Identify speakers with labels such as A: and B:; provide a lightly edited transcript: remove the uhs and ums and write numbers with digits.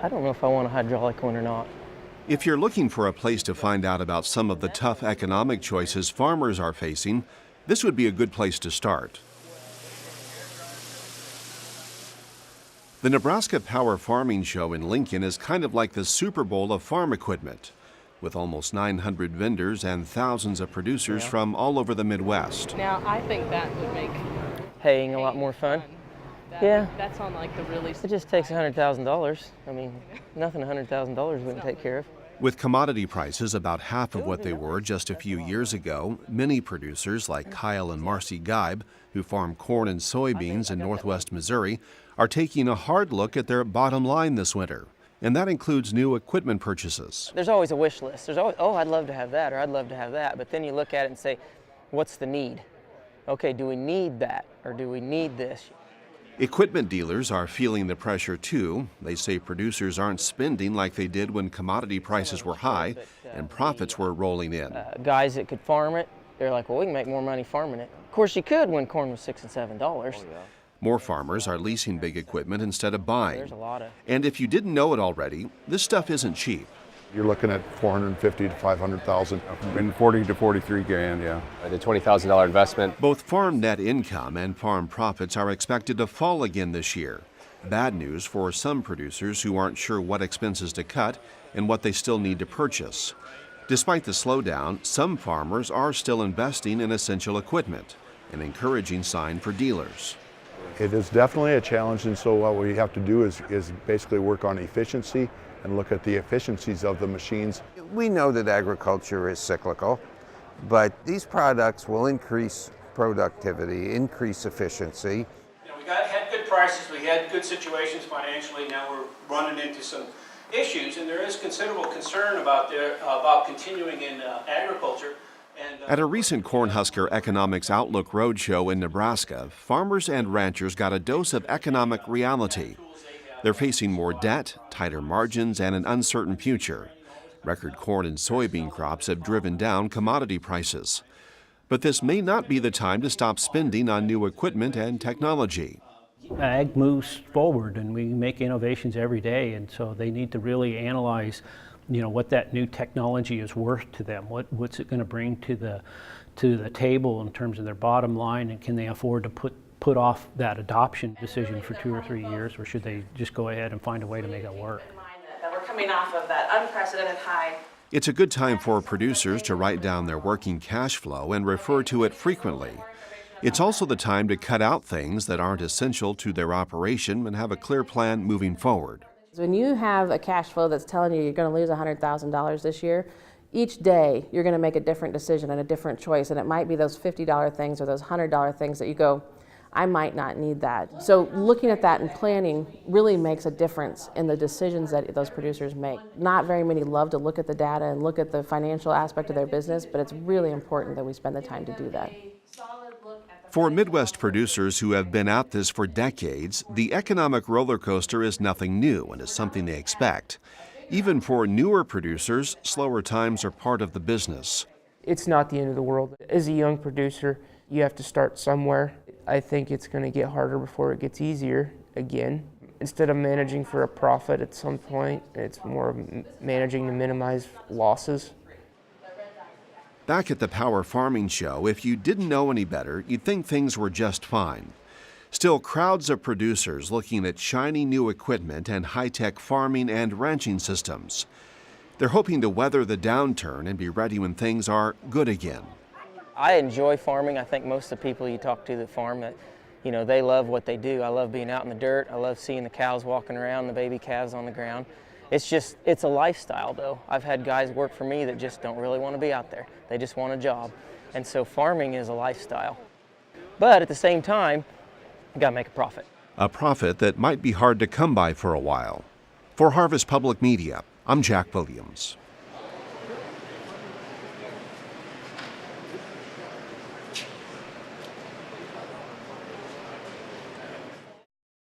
A: I don't know if I want a hydraulic one or not.
B: If you're looking for a place to find out about some of the tough economic choices farmers are facing, this would be a good place to start. The Nebraska Power Farming Show in Lincoln is kind of like the Super Bowl of farm equipment, with almost 900 vendors and thousands of producers from all over the Midwest.
C: Now, I think that would make
A: Haying a lot more fun. Yeah.
C: That's on like the really...
A: It just takes $100,000. I mean, nothing $100,000 wouldn't take care of.
B: With commodity prices about half of what they were just a few years ago, many producers like Kyle and Marcy Geib, who farm corn and soybeans in northwest Missouri, are taking a hard look at their bottom line this winter. And that includes new equipment purchases.
A: There's always a wish list. There's always, oh, I'd love to have that, or I'd love to have that. But then you look at it and say, what's the need? Okay, do we need that, or do we need this?
B: Equipment dealers are feeling the pressure too. They say producers aren't spending like they did when commodity prices were high and profits were rolling in.
A: Guys that could farm it, they're like, well, we can make more money farming it. Of course you could when corn was $6 and $7.
B: More farmers are leasing big equipment instead of buying.
A: There's a lot of...
B: And if you didn't know it already, this stuff isn't cheap.
D: You're looking at $450,000 to $500,000.
E: In 40 to 43 grand, yeah.
F: The $20,000 investment.
B: Both farm net income and farm profits are expected to fall again this year. Bad news for some producers who aren't sure what expenses to cut and what they still need to purchase. Despite the slowdown, some farmers are still investing in essential equipment, an encouraging sign for dealers.
D: It is definitely a challenge, and so what we have to do is basically work on efficiency and look at the efficiencies of the machines.
G: We know that agriculture is cyclical, but these products will increase productivity, increase efficiency.
H: We had good prices, we had good situations financially, now we're running into some issues, and there is considerable concern about continuing in agriculture.
B: At a recent Cornhusker Economics Outlook Roadshow in Nebraska, farmers and ranchers got a dose of economic reality. They're facing more debt, tighter margins, and an uncertain future. Record corn and soybean crops have driven down commodity prices. But this may not be the time to stop spending on new equipment and technology.
I: Ag moves forward and we make innovations every day, and so they need to really analyze what that new technology is worth to them. What's it going to bring to the table in terms of their bottom line, and can they afford to put off that adoption decision for 2 or 3 years, or should they just go ahead and find a way to make it work?
J: That we're coming off of that unprecedented high.
B: It's a good time for producers to write down their working cash flow and refer to it frequently. It's also the time to cut out things that aren't essential to their operation and have a clear plan moving forward.
K: When you have a cash flow that's telling you you're going to lose $100,000 this year, each day you're going to make a different decision and a different choice, and it might be those $50 things or those $100 things that you go, I might not need that. So looking at that and planning really makes a difference in the decisions that those producers make. Not very many love to look at the data and look at the financial aspect of their business, but it's really important that we spend the time to do that.
B: For Midwest producers who have been at this for decades, the economic roller coaster is nothing new and is something they expect. Even for newer producers, slower times are part of the business.
L: It's not the end of the world. As a young producer, you have to start somewhere. I think it's going to get harder before it gets easier again. Instead of managing for a profit at some point, it's more of managing to minimize losses.
B: Back at the Power Farming Show, if you didn't know any better, you'd think things were just fine. Still, crowds of producers looking at shiny new equipment and high-tech farming and ranching systems. They're hoping to weather the downturn and be ready when things are good again.
A: I enjoy farming. I think most of the people you talk to that farm, they love what they do. I love being out in the dirt. I love seeing the cows walking around, the baby calves on the ground. It's a lifestyle though. I've had guys work for me that just don't really want to be out there. They just want a job. And so farming is a lifestyle. But at the same time, you gotta make a profit.
B: A profit that might be hard to come by for a while. For Harvest Public Media, I'm Jack Williams.